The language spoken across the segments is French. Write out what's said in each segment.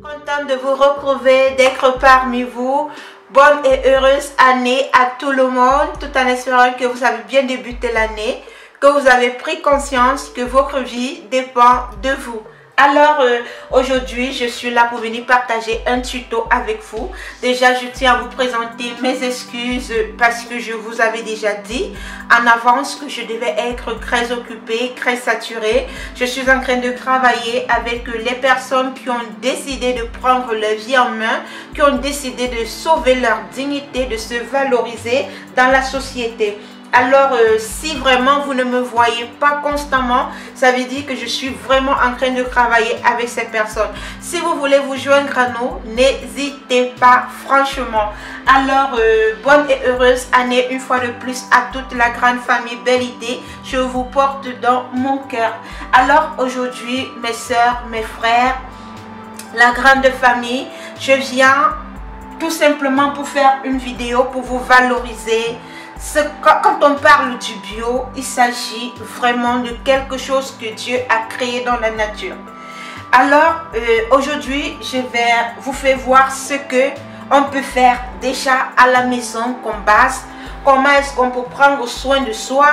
Contente de vous retrouver, d'être parmi vous. Bonne et heureuse année à tout le monde, tout en espérant que vous avez bien débuté l'année, que vous avez pris conscience que votre vie dépend de vous. Alors aujourd'hui, je suis là pour venir partager un tuto avec vous. Déjà, je tiens à vous présenter mes excuses parce que je vous avais déjà dit en avance que je devais être très occupée, très saturée. Je suis en train de travailler avec les personnes qui ont décidé de prendre leur vie en main, qui ont décidé de sauver leur dignité, de se valoriser dans la société. Alors, si vraiment vous ne me voyez pas constamment, ça veut dire que je suis vraiment en train de travailler avec ces personnes. Si vous voulez vous joindre à nous, n'hésitez pas, franchement. Alors, bonne et heureuse année une fois de plus à toute la grande famille Belle Idée. Je vous porte dans mon cœur. Alors, aujourd'hui, mes soeurs, mes frères, la grande famille, je viens tout simplement pour faire une vidéo pour vous valoriser. Quand on parle du bio, il s'agit vraiment de quelque chose que Dieu a créé dans la nature. Alors, aujourd'hui, je vais vous faire voir ce que on peut faire déjà à la maison comme base. Comment est-ce qu'on peut prendre soin de soi?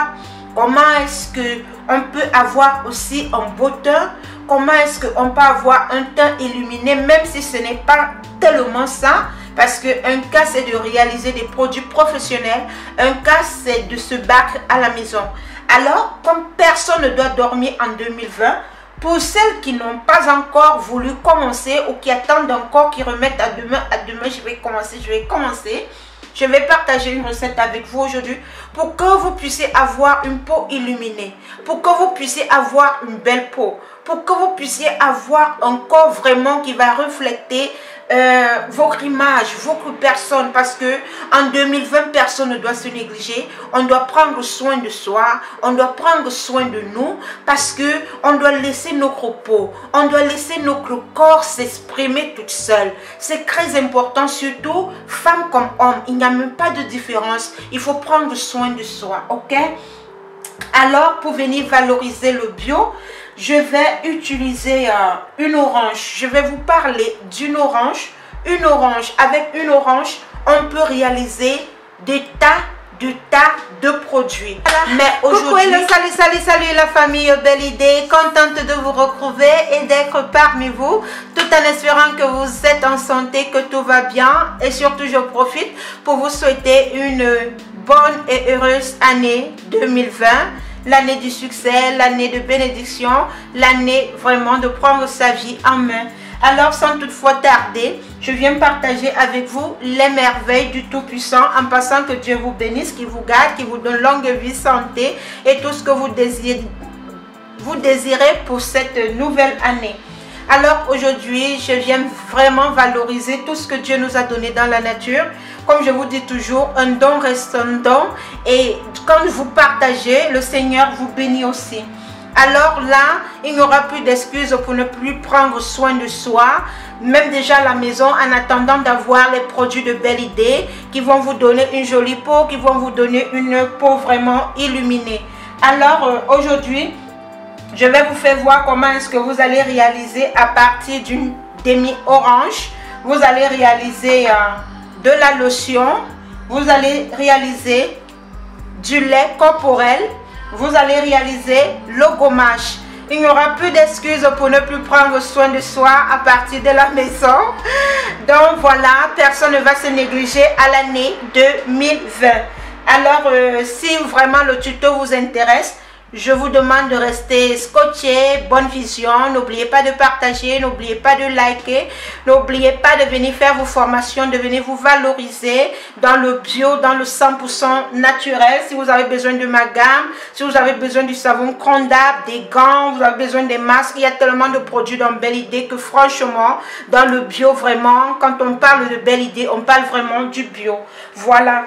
Comment est-ce qu'on peut avoir aussi un beau teint? Comment est-ce qu'on peut avoir un teint illuminé, même si ce n'est pas tellement ça? Parce qu'un cas, c'est de réaliser des produits professionnels. Un cas, c'est de se battre à la maison. Alors, comme personne ne doit dormir en 2020, pour celles qui n'ont pas encore voulu commencer ou qui attendent encore, qui remettent à demain, je vais commencer. Je vais partager une recette avec vous aujourd'hui pour que vous puissiez avoir une peau illuminée, pour que vous puissiez avoir une belle peau, pour que vous puissiez avoir un corps vraiment qui va refléter votre image, votre personne, parce que en 2020, personne ne doit se négliger. On doit prendre soin de soi, on doit prendre soin de nous, parce que on doit laisser notre peau, on doit laisser notre corps s'exprimer toute seule. C'est très important, surtout femme comme homme. Il n'y a même pas de différence. Il faut prendre soin de soi, ok? Alors, pour venir valoriser le bio, je vais utiliser une orange. Je vais vous parler d'une orange. Une orange. Avec une orange, on peut réaliser des tas de produits. Voilà. Mais aujourd'hui, salut la famille Belle Idée. Contente de vous retrouver et d'être parmi vous, tout en espérant que vous êtes en santé, que tout va bien. Et surtout, je profite pour vous souhaiter une bonne et heureuse année 2020. L'année du succès, l'année de bénédiction, l'année vraiment de prendre sa vie en main. Alors, sans toutefois tarder, je viens partager avec vous les merveilles du Tout-Puissant, en passant que Dieu vous bénisse, qu'il vous garde, qu'il vous donne longue vie, santé et tout ce que vous désirez pour cette nouvelle année. Alors aujourd'hui, je viens vraiment valoriser tout ce que Dieu nous a donné dans la nature. Comme je vous dis toujours, un don reste un don. Et quand vous partagez, le Seigneur vous bénit aussi. Alors là, il n'y aura plus d'excuses pour ne plus prendre soin de soi. Même déjà à la maison, en attendant d'avoir les produits de Belle Idée qui vont vous donner une jolie peau, qui vont vous donner une peau vraiment illuminée. Alors aujourd'hui, je vais vous faire voir comment est-ce que vous allez réaliser à partir d'une demi-orange. Vous allez réaliser de la lotion. Vous allez réaliser du lait corporel. Vous allez réaliser le gommage. Il n'y aura plus d'excuses pour ne plus prendre soin de soi à partir de la maison. Donc voilà, personne ne va se négliger à l'année 2020. Alors, si vraiment le tuto vous intéresse, je vous demande de rester scotché. Bonne vision. N'oubliez pas de partager, n'oubliez pas de liker, n'oubliez pas de venir faire vos formations, de venir vous valoriser dans le bio, dans le 100% naturel. Si vous avez besoin de ma gamme, si vous avez besoin du savon Condab, des gants, vous avez besoin des masques, il y a tellement de produits dans Belle Idée que franchement, dans le bio vraiment, quand on parle de Belle Idée, on parle vraiment du bio. Voilà.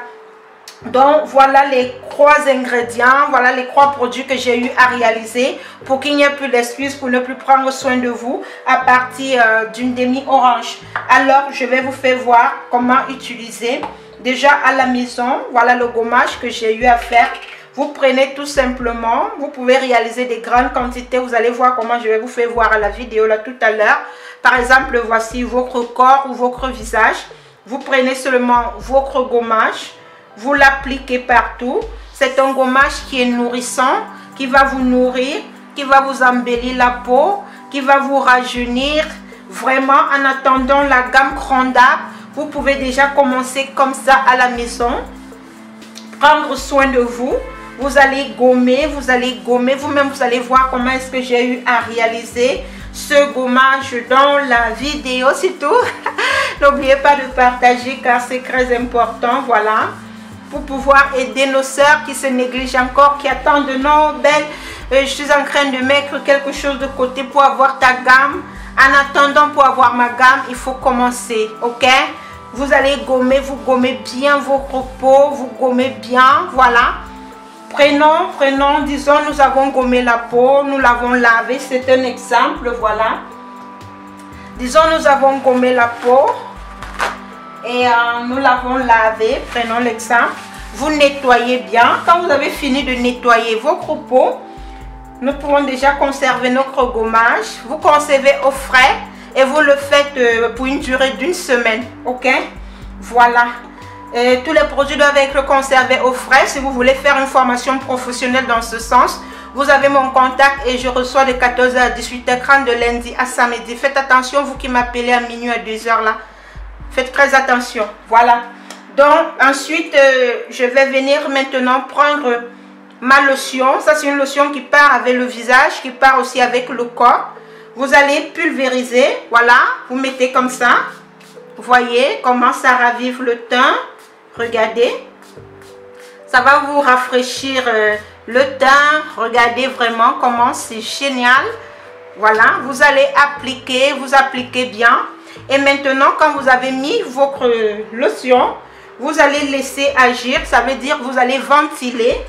Donc voilà les 3 ingrédients, voilà les 3 produits que j'ai eu à réaliser pour qu'il n'y ait plus d'excuses pour ne plus prendre soin de vous à partir d'une demi-orange. Alors je vais vous faire voir comment utiliser déjà à la maison. Voilà le gommage que j'ai eu à faire. Vous prenez tout simplement, vous pouvez réaliser des grandes quantités. Vous allez voir comment je vais vous faire voir à la vidéo là tout à l'heure. Par exemple, voici votre corps ou votre visage. Vous prenez seulement votre gommage, vous l'appliquez partout. C'est un gommage qui est nourrissant, qui va vous nourrir, qui va vous embellir la peau, qui va vous rajeunir. Vraiment, en attendant la gamme Cronda, vous pouvez déjà commencer comme ça à la maison. Prendre soin de vous. Vous allez gommer, vous-même vous allez voir comment est-ce que j'ai eu à réaliser ce gommage dans la vidéo, c'est tout. N'oubliez pas de partager car c'est très important, voilà, pour pouvoir aider nos sœurs qui se négligent encore, qui attendent de nos belles. Je suis en train de mettre quelque chose de côté pour avoir ta gamme. En attendant, pour avoir ma gamme, il faut commencer, ok? Vous allez gommer, vous gommez bien votre peau, vous gommez bien, voilà. Prenons, disons, nous avons gommé la peau, nous l'avons lavé, c'est un exemple, voilà. Disons, nous avons gommé la peau et nous l'avons lavé, prenons l'exemple. Vous nettoyez bien. Quand vous avez fini de nettoyer votre peau, nous pouvons déjà conserver notre gommage. Vous conservez au frais et vous le faites pour une durée d'une semaine, ok? Voilà. Tous les produits doivent être conservés au frais. Si vous voulez faire une formation professionnelle dans ce sens, vous avez mon contact et je reçois de 14h à 18h30 de lundi à samedi. Faites attention, vous qui m'appelez à minuit à 2h là. Faites très attention. Voilà. Donc ensuite, je vais venir maintenant prendre ma lotion. Ça c'est une lotion qui part avec le visage, qui part aussi avec le corps. Vous allez pulvériser. Voilà. Vous mettez comme ça. Vous voyez comment ça ravive le teint. Regardez, ça va vous rafraîchir le teint. Regardez vraiment comment c'est génial. Voilà, vous allez appliquer, vous appliquez bien. Et maintenant, quand vous avez mis votre lotion, vous allez laisser agir. Ça veut dire vous allez ventiler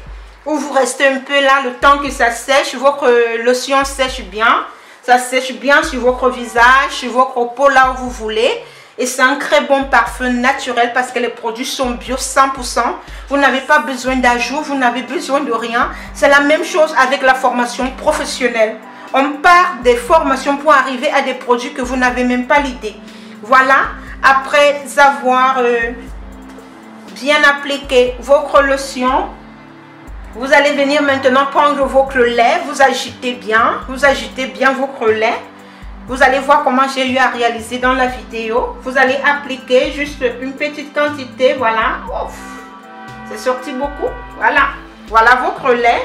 ou vous restez un peu là le temps que ça sèche. Votre lotion sèche bien. Ça sèche bien sur votre visage, sur votre peau, là où vous voulez. Et c'est un très bon parfum naturel parce que les produits sont bio 100%. Vous n'avez pas besoin d'ajout, vous n'avez besoin de rien. C'est la même chose avec la formation professionnelle. On part des formations pour arriver à des produits que vous n'avez même pas l'idée. Voilà, après avoir bien appliqué votre lotion, vous allez venir maintenant prendre votre lait. Vous agitez bien votre lait. Vous allez voir comment j'ai eu à réaliser dans la vidéo. Vous allez appliquer juste une petite quantité. Voilà. C'est sorti beaucoup. Voilà. Voilà votre lait.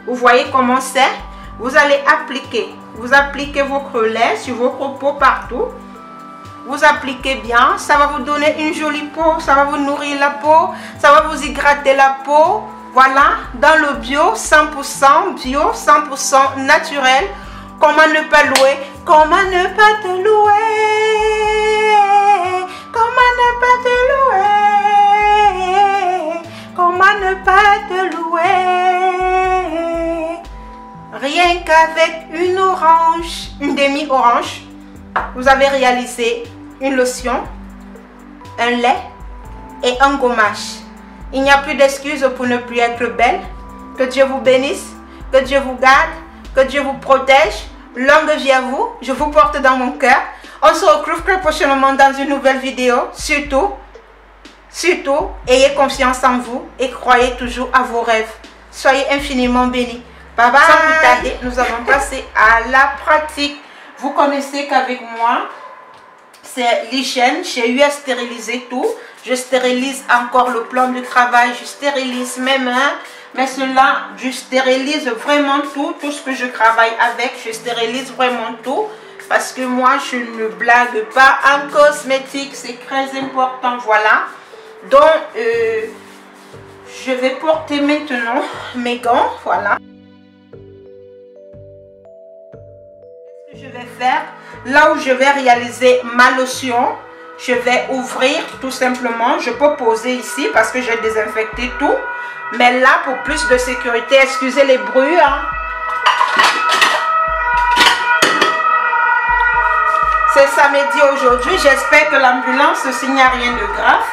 Vous voyez comment c'est. Vous allez appliquer. Vous appliquez votre lait sur votre peau partout. Vous appliquez bien. Ça va vous donner une jolie peau. Ça va vous nourrir la peau. Ça va vous hydrater la peau. Voilà. Dans le bio, 100% bio, 100% naturel. Comment ne pas louer? Comment ne pas te louer? Comment ne pas te louer? Comment ne pas te louer? Rien qu'avec une orange, une demi-orange, vous avez réalisé une lotion, un lait et un gommage. Il n'y a plus d'excuses pour ne plus être belle. Que Dieu vous bénisse, que Dieu vous garde, que Dieu vous protège. Longue vie à vous, je vous porte dans mon cœur. On se retrouve très prochainement dans une nouvelle vidéo. Surtout, ayez confiance en vous et croyez toujours à vos rêves. Soyez infiniment bénis. Bye bye. Sans plus tarder, nous allons passer à la pratique. Vous connaissez qu'avec moi, c'est l'hygiène. J'ai eu à stériliser tout. Je stérilise encore le plan de travail. Je stérilise mes mains. Mais cela, je stérilise vraiment tout ce que je travaille avec, je stérilise vraiment tout. Parce que moi, je ne blague pas en cosmétique, c'est très important, voilà. Donc, je vais porter maintenant mes gants, voilà. Qu'est-ce que je vais faire? Là où je vais réaliser ma lotion, je vais ouvrir tout simplement. Je peux poser ici parce que j'ai désinfecté tout. Mais là, pour plus de sécurité, excusez les bruits. Hein. C'est samedi aujourd'hui. J'espère que l'ambulance, s'il n'y a rien de grave.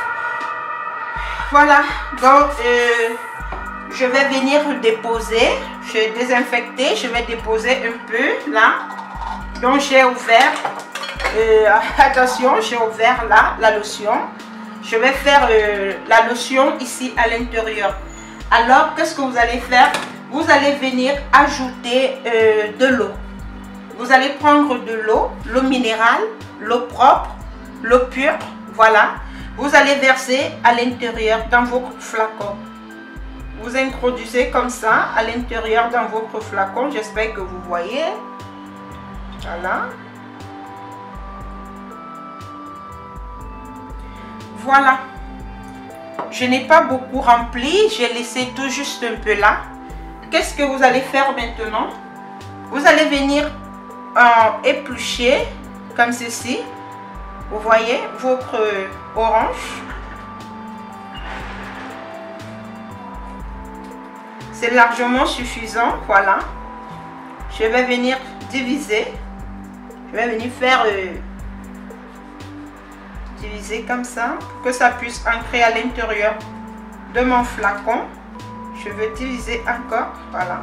Voilà. Donc, je vais venir déposer. Je vais désinfecter, je vais déposer un peu là. Donc j'ai ouvert, attention, j'ai ouvert là la lotion. Je vais faire la lotion ici à l'intérieur. Alors, qu'est-ce que vous allez faire? Vous allez venir ajouter de l'eau. Vous allez prendre de l'eau minérale, l'eau propre, l'eau pure, voilà. Vous allez verser à l'intérieur dans votre flacon. Vous introduisez comme ça à l'intérieur dans votre flacon. J'espère que vous voyez. Voilà. Voilà. Je n'ai pas beaucoup rempli. J'ai laissé tout juste un peu là. Qu'est-ce que vous allez faire maintenant? Vous allez venir éplucher comme ceci. Vous voyez votre orange. C'est largement suffisant. Voilà. Je vais venir diviser. Je vais venir faire diviser comme ça pour que ça puisse entrer à l'intérieur de mon flacon. Je vais diviser encore. Voilà.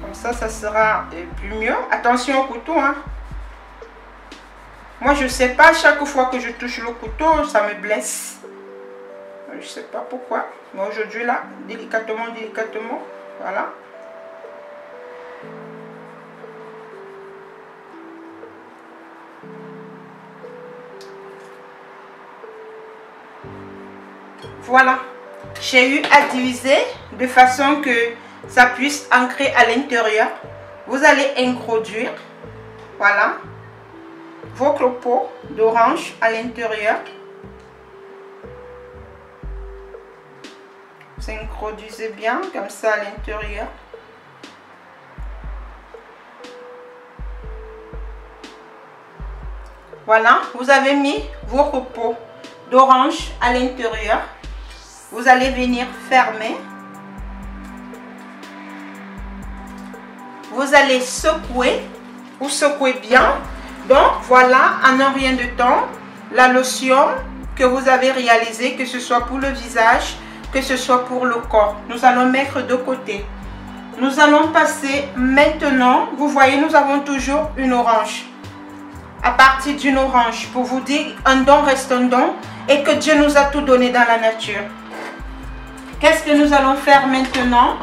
Comme ça, ça sera plus mieux. Attention au couteau, hein. Moi, je ne sais pas, chaque fois que je touche le couteau, ça me blesse. Je ne sais pas pourquoi. Mais aujourd'hui, là, délicatement, délicatement. Voilà. Voilà. J'ai eu à diviser de façon que ça puisse ancrer à l'intérieur. Vous allez introduire, voilà, votre peau d'orange à l'intérieur. Vous introduisez bien comme ça à l'intérieur. Voilà, vous avez mis votre peau d'orange à l'intérieur. Vous allez venir fermer. Vous allez secouer. Vous secouez bien. Donc voilà, en un rien de temps, la lotion que vous avez réalisée, que ce soit pour le visage, que ce soit pour le corps. Nous allons mettre de côté. Nous allons passer maintenant, vous voyez, nous avons toujours une orange. À partir d'une orange, pour vous dire, un don reste un don et que Dieu nous a tout donné dans la nature. Qu'est-ce que nous allons faire maintenant?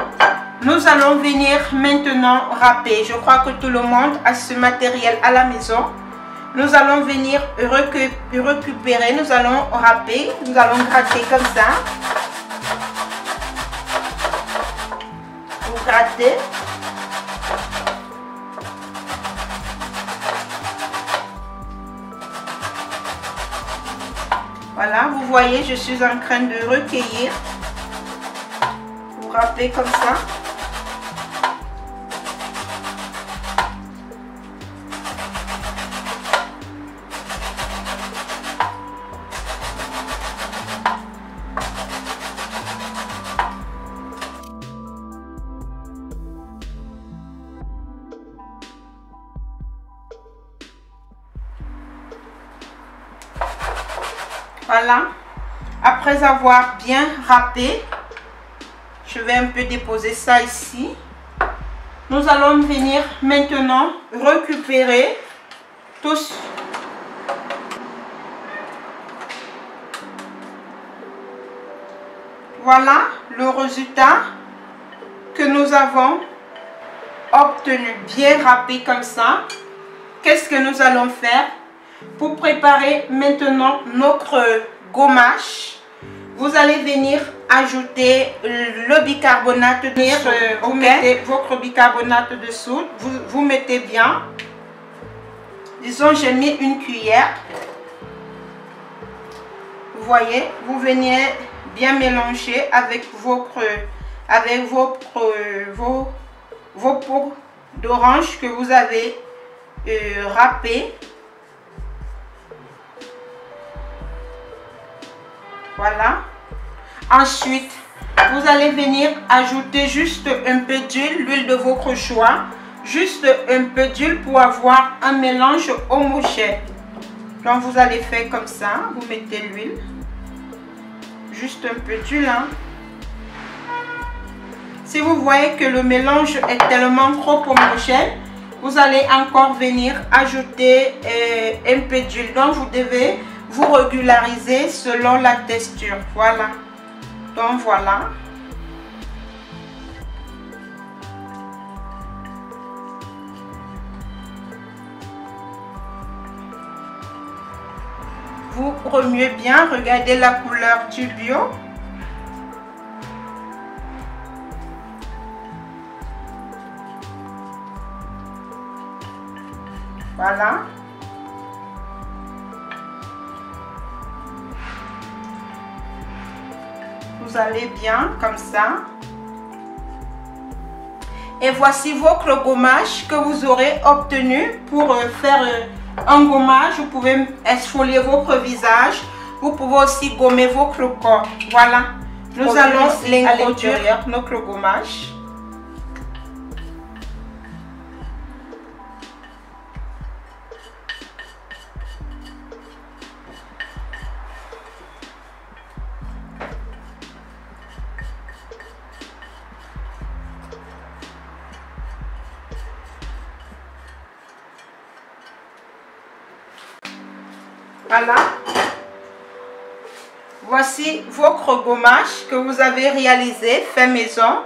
Nous allons venir maintenant râper. Je crois que tout le monde a ce matériel à la maison. Nous allons venir récupérer, nous allons râper, nous allons gratter comme ça. Vous grattez. Voilà, vous voyez, je suis en train de recueillir. Vous râpez comme ça. Voilà, après avoir bien râpé, je vais un peu déposer ça ici. Nous allons venir maintenant récupérer tous. Voilà le résultat que nous avons obtenu, bien râpé comme ça. Qu'est-ce que nous allons faire? Pour préparer maintenant notre gommage, vous allez venir ajouter le bicarbonate de soude. Vous mettez votre bicarbonate de soude, vous mettez bien. Disons, j'ai mis une cuillère. Vous voyez, vous venez bien mélanger avec vos peaux d'orange que vous avez râpé. Voilà. Ensuite, vous allez venir ajouter juste un peu d'huile, l'huile de votre choix. Juste un peu d'huile pour avoir un mélange homogène. Donc, vous allez faire comme ça. Vous mettez l'huile. Juste un peu d'huile. Hein. Si vous voyez que le mélange est tellement trop homogène, vous allez encore venir ajouter un peu d'huile. Donc vous devez vous régulariser selon la texture. Voilà. Donc voilà. Vous remuez bien, regardez la couleur du bio. Voilà. Vous allez bien comme ça. Et voici votre gommage que vous aurez obtenu pour faire un gommage. Vous pouvez exfolier votre visage. Vous pouvez aussi gommer votre corps. Voilà. Nous allons introduire notre gommage. Voilà. Voici votre gommage que vous avez réalisé, fait maison.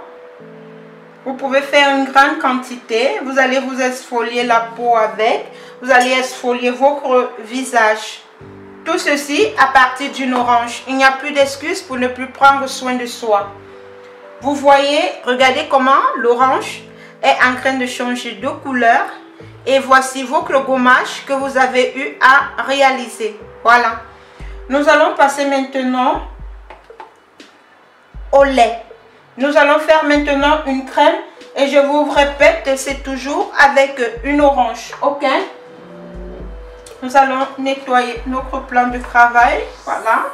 Vous pouvez faire une grande quantité. Vous allez vous exfolier la peau avec. Vous allez exfolier votre visage. Tout ceci à partir d'une orange. Il n'y a plus d'excuses pour ne plus prendre soin de soi. Vous voyez, regardez comment l'orange est en train de changer de couleur. Et voici votre gommage que vous avez eu à réaliser. Voilà. Nous allons passer maintenant au lait. Nous allons faire maintenant une crème. Et je vous répète, c'est toujours avec une orange. Ok? Nous allons nettoyer notre plan de travail. Voilà.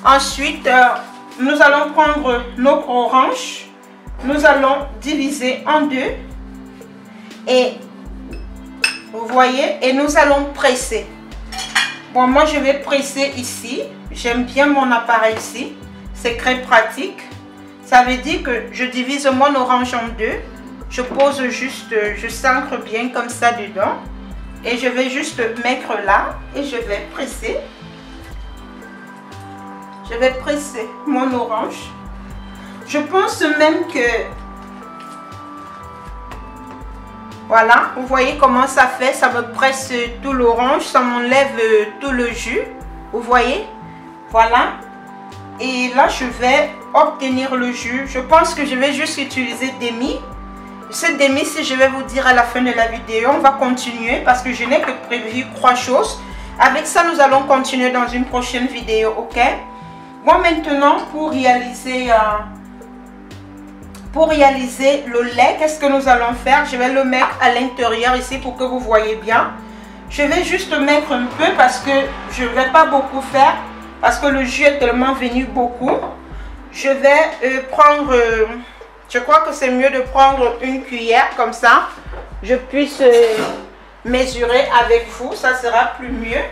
Ensuite, nous allons prendre notre orange. Nous allons diviser en deux. Et vous voyez, et nous allons presser. Bon, moi je vais presser ici. J'aime bien mon appareil ici. C'est très pratique. Ça veut dire que je divise mon orange en deux. Je pose juste, je s'ancre bien comme ça dedans. Et je vais juste mettre là. Et je vais presser. Je vais presser mon orange. Je pense même que... Voilà, vous voyez comment ça fait. Ça me presse tout l'orange. Ça m'enlève tout le jus. Vous voyez? Voilà. Et là, je vais obtenir le jus. Je pense que je vais juste utiliser demi. Cette demi, si je vais vous dire à la fin de la vidéo, on va continuer parce que je n'ai que prévu 3 choses. Avec ça, nous allons continuer dans une prochaine vidéo, ok? Bon, maintenant, pour réaliser le lait, qu'est-ce que nous allons faire? Je vais le mettre à l'intérieur ici pour que vous voyez bien. Je vais juste mettre un peu parce que je ne vais pas beaucoup faire. Parce que le jus est tellement venu beaucoup. Je vais prendre... je crois que c'est mieux de prendre une cuillère comme ça. Je puisse mesurer avec vous. Ça sera plus mieux.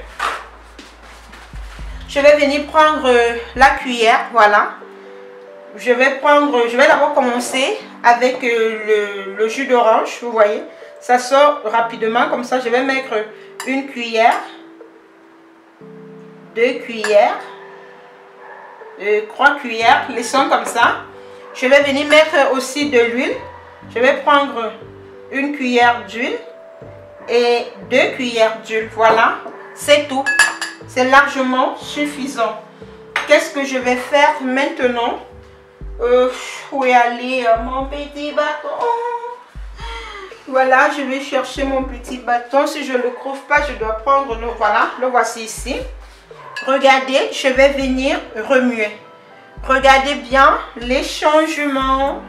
Je vais venir prendre la cuillère. Voilà. Je vais d'abord commencer avec le jus d'orange. Vous voyez. Ça sort rapidement. Comme ça, je vais mettre une cuillère. 2 cuillères, 3 cuillères, laissons comme ça. Je vais venir mettre aussi de l'huile. Je vais prendre une cuillère d'huile et 2 cuillères d'huile. Voilà, c'est tout. C'est largement suffisant. Qu'est-ce que je vais faire maintenant? Où est allé mon petit bâton? Voilà, je vais chercher mon petit bâton. Si je ne le trouve pas, je dois prendre le... Voilà, le voici ici. Regardez, je vais venir remuer. Regardez bien les changements.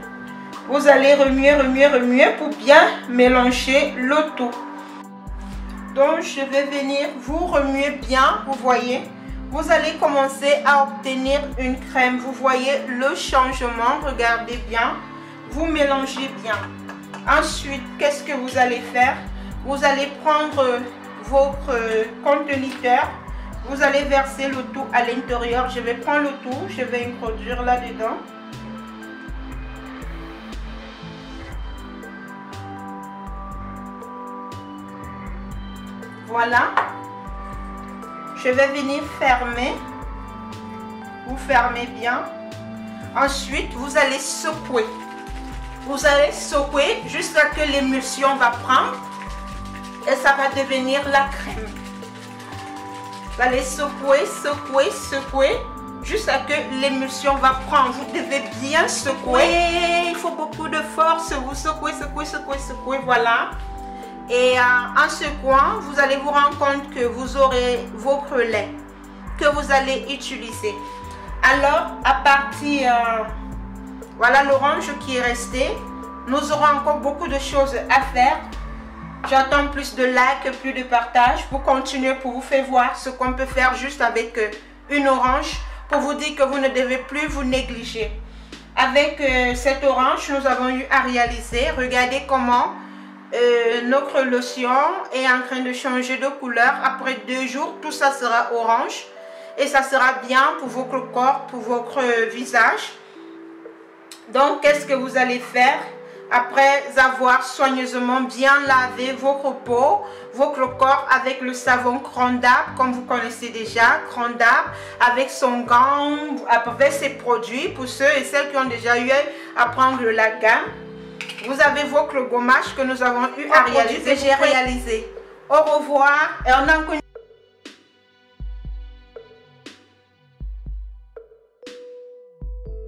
Vous allez remuer, remuer, remuer pour bien mélanger le tout. Donc, je vais venir vous remuer bien, vous voyez. Vous allez commencer à obtenir une crème. Vous voyez le changement, regardez bien. Vous mélangez bien. Ensuite, qu'est-ce que vous allez faire? Vous allez prendre votre conteneur. Vous allez verser le tout à l'intérieur. Je vais prendre le tout, je vais introduire là-dedans. Voilà. Je vais venir fermer. Vous fermez bien. Ensuite, vous allez secouer. Vous allez secouer jusqu'à ce que l'émulsion va prendre et ça va devenir la crème. Vous allez secouer, secouer, secouer jusqu'à ce que l'émulsion va prendre. Vous devez bien secouer. Il faut beaucoup de force. Vous secouez, secouez, secouez, secouez. Voilà. Et en secouant, vous allez vous rendre compte que vous aurez votre lait que vous allez utiliser. Alors, à partir, voilà l'orange qui est resté. Nous aurons encore beaucoup de choses à faire. J'attends plus de likes, plus de partage pour continuer, pour vous faire voir ce qu'on peut faire juste avec une orange, pour vous dire que vous ne devez plus vous négliger. Avec cette orange, nous avons eu à réaliser. Regardez comment notre lotion est en train de changer de couleur. Après 2 jours, tout ça sera orange. Et ça sera bien pour votre corps, pour votre visage. Donc, qu'est-ce que vous allez faire? Après avoir soigneusement bien lavé votre peau, votre corps avec le savon Cran d'Arbre, comme vous connaissez déjà, Cran d'Arbre, avec son gant, avec ses produits, pour ceux et celles qui ont déjà eu à prendre la gamme. Vous avez votre gommage que nous avons eu à réaliser. J'ai réalisé. Au revoir et on a